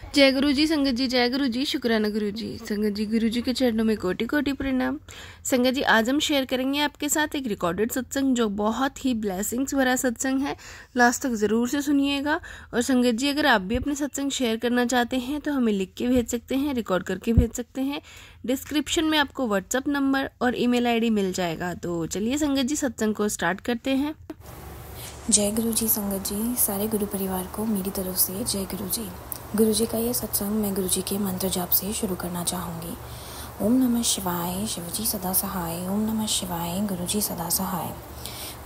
जय गुरु जी। संगत जी जय गुरु जी। शुक्राना गुरु जी। संगत जी गुरु जी के चरणों में कोटि कोटि प्रणाम। संगत जी आज हम शेयर करेंगे आपके साथ एक रिकॉर्डेड सत्संग जो बहुत ही ब्लेसिंग्स भरा सत्संग है। लास्ट तक ज़रूर से सुनिएगा। और संगत जी अगर आप भी अपने सत्संग शेयर करना चाहते हैं तो हमें लिख के भेज सकते हैं, रिकॉर्ड करके भेज सकते हैं। डिस्क्रिप्शन में आपको व्हाट्सअप नंबर और ईमेल आईडी मिल जाएगा। तो चलिए संगत जी सत्संग को स्टार्ट करते हैं। जय गुरु जी। संगत जी सारे गुरु परिवार को मेरी तरफ से जय गुरु जी। गुरु जी का ये सत्संग मैं गुरु जी के मंत्र जाप से शुरू करना चाहूँगी। ओम नमः शिवाय, शिवजी सदा सहाय। ओम नमः शिवाय, गुरु जी सदा सहाय।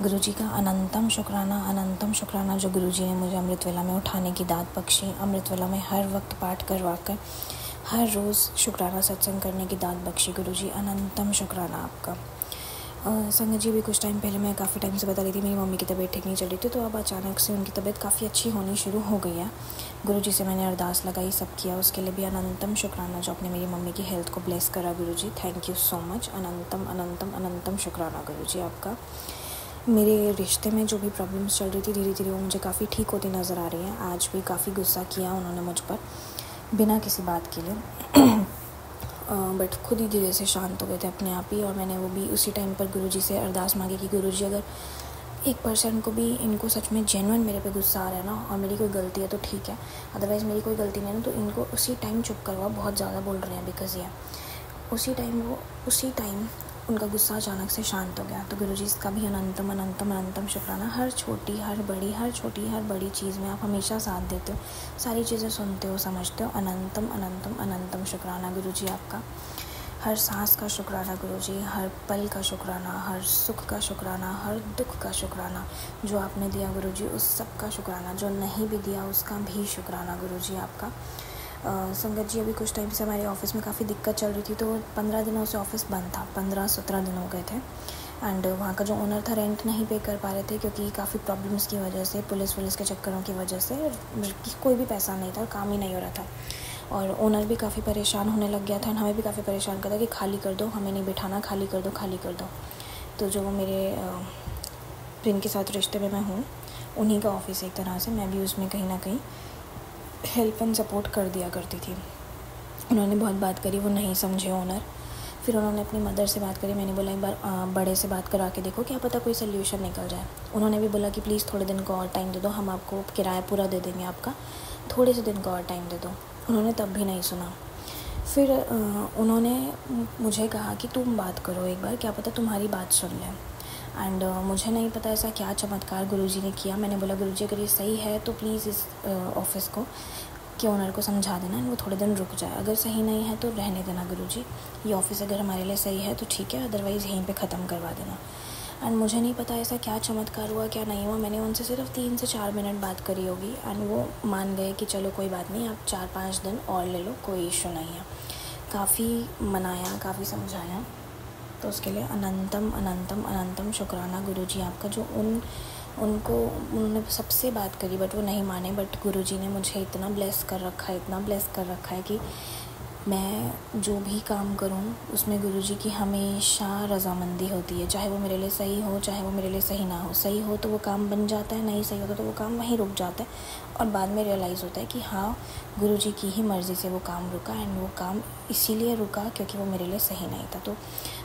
गुरु जी का अनंतम शुक्राना जो गुरु जी ने मुझे अमृत वेला में उठाने की दात बख्शी, अमृत वेला में हर वक्त पाठ करवा कर हर रोज़ शुक्राना सत्संग करने की दात बख्शी। गुरु जी अनंतम शुक्राना आपका। संगत जी भी कुछ टाइम पहले मैं काफ़ी टाइम से बता रही थी मेरी मम्मी की तबीयत ठीक नहीं चल रही थी, तो अब अचानक से उनकी तबीयत काफ़ी अच्छी होनी शुरू हो गई है। गुरु जी से मैंने अरदास लगाई, सब किया, उसके लिए भी अनंतम शुक्राना जो आपने मेरी मम्मी की हेल्थ को ब्लेस करा। गुरु जी थैंक यू सो मच। अनंतम अनंतम अनंतम शुक्राना गुरु जी आपका। मेरे रिश्ते में जो भी प्रॉब्लम्स चल रही थी धीरे धीरे वो मुझे काफ़ी ठीक होती नज़र आ रही हैं। आज भी काफ़ी गुस्सा किया उन्होंने मुझ पर बिना किसी बात के लिए बट खुद ही धीरे से शांत हो गए थे अपने आप ही। और मैंने वो भी उसी टाइम पर गुरुजी से अरदास मांगी कि गुरुजी अगर 1% को भी इनको सच में जेन्युइन मेरे पे गुस्सा आ रहा है ना और मेरी कोई गलती है तो ठीक है, अदरवाइज़ मेरी कोई गलती नहीं है ना, तो इनको उसी टाइम चुप करवाओ। बहुत ज़्यादा बोल रहे हैं बिकॉज ये उसी टाइम उनका गुस्सा अचानक से शांत हो गया। तो गुरुजी इसका भी अनंतम अनंतम अनंतम शुक्राना। हर छोटी हर बड़ी चीज़ में आप हमेशा साथ देते हो, सारी चीज़ें सुनते हो, समझते हो। अनंतम अनंतम अनंतम शुक्राना गुरुजी आपका। हर सांस का शुक्राना गुरुजी, हर पल का शुक्राना, हर सुख का शुक्राना, हर दुख का शुक्राना। जो आपने दिया गुरुजी उस सब का शुक्राना, जो नहीं भी दिया उसका भी शुक्राना गुरुजी आपका। संगत जी अभी कुछ टाइम से हमारे ऑफ़िस में काफ़ी दिक्कत चल रही थी, तो 15 दिनों से ऑफ़िस बंद था। 15-17 दिन हो गए थे। एंड वहाँ का जो ओनर था रेंट नहीं पे कर पा रहे थे क्योंकि काफ़ी प्रॉब्लम्स की वजह से, पुलिस के चक्करों की वजह से कोई भी पैसा नहीं था, काम ही नहीं हो रहा था। और ओनर भी काफ़ी परेशान होने लग गया था, हमें भी काफ़ी परेशान कर था कि खाली कर दो, हमें नहीं बिठाना, खाली कर दो। तो जो मेरे जिनके साथ रिश्ते में मैं हूँ उन्हीं का ऑफ़िस एक तरह से, मैं भी उसमें कहीं ना कहीं हेल्प एंड सपोर्ट कर दिया करती थी। उन्होंने बहुत बात करी, वो नहीं समझे ओनर। फिर उन्होंने अपनी मदर से बात करी। मैंने बोला एक बार बड़े से बात करा के देखो, क्या पता कोई सल्यूशन निकल जाए। उन्होंने भी बोला कि प्लीज़ थोड़े दिन को और टाइम दे दो, हम आपको किराया पूरा दे देंगे आपका, थोड़े से दिन को और टाइम दे दो। उन्होंने तब भी नहीं सुना। फिर उन्होंने मुझे कहा कि तुम बात करो एक बार, क्या पता तुम्हारी बात सुन लें। एंड मुझे नहीं पता ऐसा क्या चमत्कार गुरुजी ने किया। मैंने बोला गुरुजी अगर ये सही है तो प्लीज़ इस ऑफ़िस को कि ओनर को समझा देना वो थोड़े दिन रुक जाए, अगर सही नहीं है तो रहने देना गुरुजी। ये ऑफ़िस अगर हमारे लिए सही है तो ठीक है, अदरवाइज़ यहीं पे ख़त्म करवा देना। एंड मुझे नहीं पता ऐसा क्या चमत्कार हुआ क्या नहीं हुआ। मैंने उनसे सिर्फ 3 से 4 मिनट बात करी होगी एंड वो मान गए कि चलो कोई बात नहीं, आप 4-5 दिन और ले लो, कोई इशू नहीं है। काफ़ी मनाया, काफ़ी समझाया, तो उसके लिए अनंतम अनंतम अनंतम शुक्राना गुरुजी आपका। जो उन्होंने सबसे बात करी बट वो नहीं माने, बट गुरुजी ने मुझे इतना ब्लेस कर रखा है कि मैं जो भी काम करूं उसमें गुरुजी की हमेशा रज़ामंदी होती है। चाहे वो मेरे लिए सही हो, चाहे वो मेरे लिए सही ना हो। सही हो तो वो काम बन जाता है, नहीं सही होता तो वो काम वहीं रुक जाता है। और बाद में रियलाइज़ होता है कि हाँ गुरुजी की ही मर्ज़ी से वो काम रुका एंड वो काम इसीलिए रुका क्योंकि वो मेरे लिए सही नहीं था। तो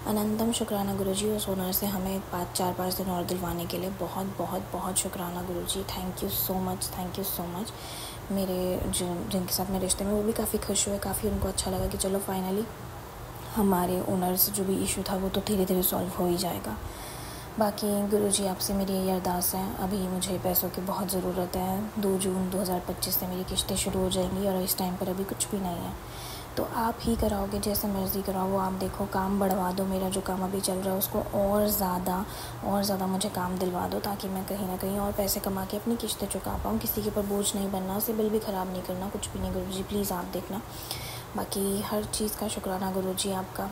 अनंतम शुक्राना गुरुजी उस ओनर से हमें 4-5 दिन और दिलवाने के लिए। बहुत बहुत बहुत शुक्राना गुरुजी। Thank you so much. मेरे जिनके साथ मेरे रिश्ते में वो भी काफ़ी खुश हुए, काफ़ी उनको अच्छा लगा कि चलो फाइनली हमारे ओनर से जो भी इशू था वो तो धीरे धीरे सॉल्व हो ही जाएगा। बाकी गुरुजी आपसे मेरी यही अरदास है, अभी मुझे पैसों की बहुत ज़रूरत है। 2 जून 2025 से मेरी किस्तें शुरू हो जाएंगी और इस टाइम पर अभी कुछ भी नहीं है। तो आप ही कराओगे, जैसे मर्ज़ी कराओ, वो आप देखो, काम बढ़वा दो। मेरा जो काम अभी चल रहा है उसको और ज़्यादा मुझे काम दिलवा दो ताकि मैं कहीं ना कहीं और पैसे कमा के अपनी किस्तें चुका पाऊँ। किसी के ऊपर बोझ नहीं बनना, सिबिल भी ख़राब नहीं करना, कुछ भी नहीं गुरुजी, प्लीज़ आप देखना। बाकी हर चीज़ का शुक्राना गुरुजी आपका।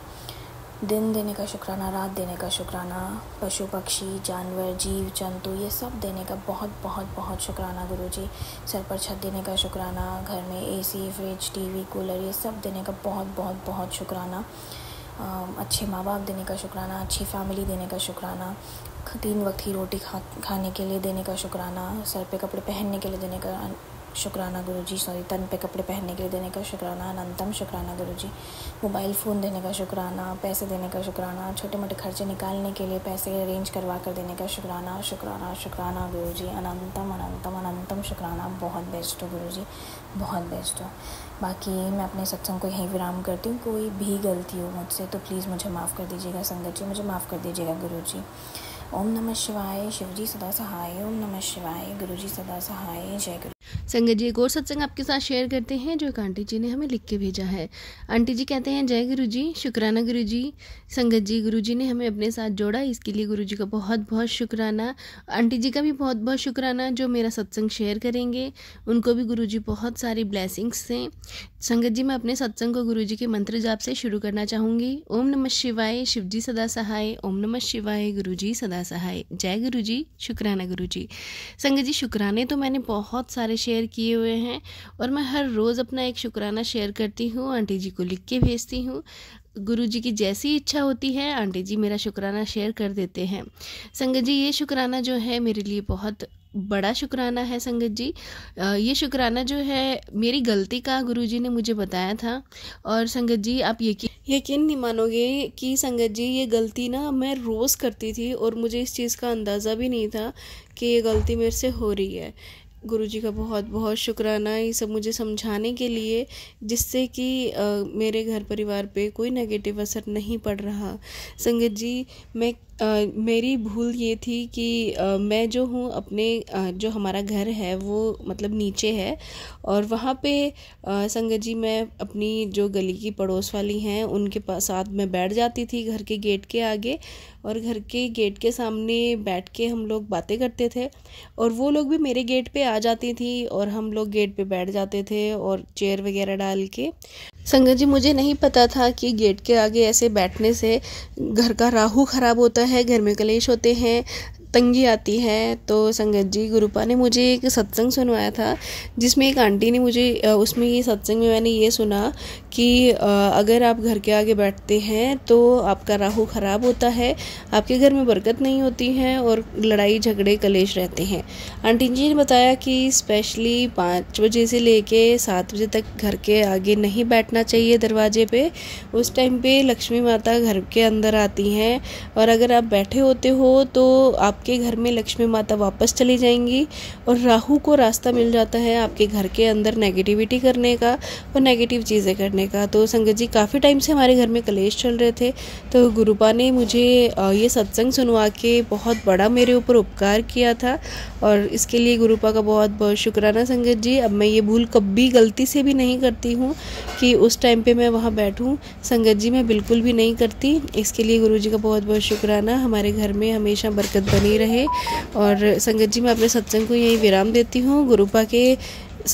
दिन देने का शुक्राना, रात देने का शुक्राना, पशु पक्षी जानवर जीव जंतु ये सब देने का बहुत बहुत बहुत शुक्राना गुरुजी। सर पर छत देने का शुक्राना, घर में एसी फ्रिज टीवी कूलर ये सब देने का बहुत बहुत बहुत शुक्राना। अच्छे माँ बाप देने का शुक्राना, अच्छी फैमिली देने का शुक्राना, 3 वक्त की रोटी खाने के लिए देने का शुक्राना, सर पे कपड़े पहनने के लिए देने का शुक्राना गुरुजी, सॉरी तन पे कपड़े पहनने के लिए देने का शुक्राना, अनंतम शुक्राना गुरुजी, मोबाइल फ़ोन देने का शुक्राना, पैसे देने का शुक्राना, छोटे मोटे खर्चे निकालने के लिए पैसे अरेंज करवा कर देने का शुक्राना, शुक्राना शुक्राना गुरुजी, अनंतम अनंतम अनंतम शुक्राना। बहुत बेस्ट हो गुरुजी, बहुत बेस्ट हो। बाकी मैं अपने सत्संग को यहीं विराम करती हूँ। कोई भी गलती हो मुझसे तो प्लीज़ मुझे माफ़ कर दीजिएगा संगत जी, मुझे माफ़ कर दीजिएगा गुरुजी। ओम नमः शिवाय, शिवजी सदा सहाय। ओम नमः शिवाय, गुरुजी सदा सहाय। जय गुरु। संगत जी एक और सत्संग आपके साथ शेयर करते हैं जो एक आंटी जी ने हमें लिख के भेजा है। आंटी जी कहते हैं, जय गुरु जी, शुक्राना गुरु जी। संगत जी गुरु जी ने हमें अपने साथ जोड़ा, इसके लिए गुरु जी का बहुत बहुत शुक्राना। आंटी जी का भी बहुत बहुत शुक्राना जो मेरा सत्संग शेयर करेंगे, उनको भी गुरु जी बहुत सारी ब्लेसिंग्स दें। संगत जी मैं अपने सत्संग को गुरु जी के मंत्र जाप से शुरू करना चाहूँगी। ओम नमः शिवाय, शिवजी सदा सहाय। ओम नमः शिवाय, गुरु जी सदा सहाय। जय गुरु जी, शुक्राना गुरु जी। संगत जी शुक्राने तो मैंने बहुत सारे शेयर किए हुए हैं और मैं हर रोज़ अपना एक शुक्राना शेयर करती हूँ, आंटी जी को लिख के भेजती हूँ। गुरु जी की जैसी इच्छा होती है आंटी जी मेरा शुक्राना शेयर कर देते हैं। संगत जी ये शुक्राना जो है मेरे लिए बहुत बड़ा शुक्राना है। संगत जी ये शुक्राना जो है मेरी गलती का गुरु जी ने मुझे बताया था। और संगत जी आप यकीन नहीं मानोगे कि संगत जी ये गलती ना मैं रोज़ करती थी और मुझे इस चीज़ का अंदाज़ा भी नहीं था कि ये गलती मेरे से हो रही है। गुरुजी का बहुत बहुत शुक्राना ये सब मुझे समझाने के लिए, जिससे कि मेरे घर परिवार पे कोई नेगेटिव असर नहीं पड़ रहा। संगत जी मेरी भूल ये थी कि मैं जो हूँ अपने जो हमारा घर है वो मतलब नीचे है और वहाँ पे संगत जी मैं अपनी जो गली की पड़ोस वाली हैं उनके साथ में बैठ जाती थी घर के गेट के आगे, और घर के गेट के सामने बैठ के हम लोग बातें करते थे और वो लोग भी मेरे गेट पे आ जाती थी और हम लोग गेट पे बैठ जाते थे और चेयर वगैरह डाल के। संगत जी मुझे नहीं पता था कि गेट के आगे ऐसे बैठने से घर का राहु खराब होता है, घर में कलेश होते हैं, तंगी आती है। तो संगत जी गुरुपा ने मुझे एक सत्संग सुनवाया था जिसमें एक आंटी ने मुझे उसमें ये सत्संग में मैंने ये सुना कि अगर आप घर के आगे बैठते हैं तो आपका राहु खराब होता है, आपके घर में बरकत नहीं होती है और लड़ाई झगड़े कलेश रहते हैं। आंटी जी ने बताया कि स्पेशली 5 बजे से लेके 7 बजे तक घर के आगे नहीं बैठना चाहिए दरवाजे पे। उस टाइम पे लक्ष्मी माता घर के अंदर आती हैं और अगर आप बैठे होते हो तो आपके घर में लक्ष्मी माता वापस चली जाएंगी और राहु को रास्ता मिल जाता है आपके घर के अंदर नेगेटिविटी करने का और नेगेटिव चीज़ें करने का। तो संगत जी काफ़ी टाइम से हमारे घर में कलेश चल रहे थे, तो गुरुपा ने मुझे ये सत्संग सुनवा के बहुत बड़ा मेरे ऊपर उपकार किया था और इसके लिए गुरुपा का बहुत बहुत शुक्राना। संगत जी अब मैं ये भूल कभी गलती से भी नहीं करती हूँ कि उस टाइम पे मैं वहाँ बैठूँ। संगत जी मैं बिल्कुल भी नहीं करती, इसके लिए गुरु जी का बहुत बहुत शुक्राना। हमारे घर में हमेशा बरकत बनी रहे। और संगत जी मैं अपने सत्संग को यही विराम देती हूँ गुरुपा के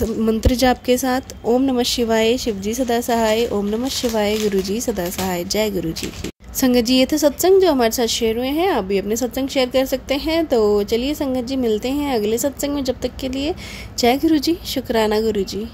मंत्र जाप के साथ। ओम नमः शिवाय, शिवजी सदा सहाय। ओम नमः शिवाय, गुरुजी सदा सहाय। जय गुरु जी की। संगत जी ये थे सत्संग जो हमारे साथ शेयर हुए हैं, आप भी अपने सत्संग शेयर कर सकते हैं। तो चलिए संगत जी मिलते हैं अगले सत्संग में, जब तक के लिए जय गुरु जी, शुक्राना गुरु जी।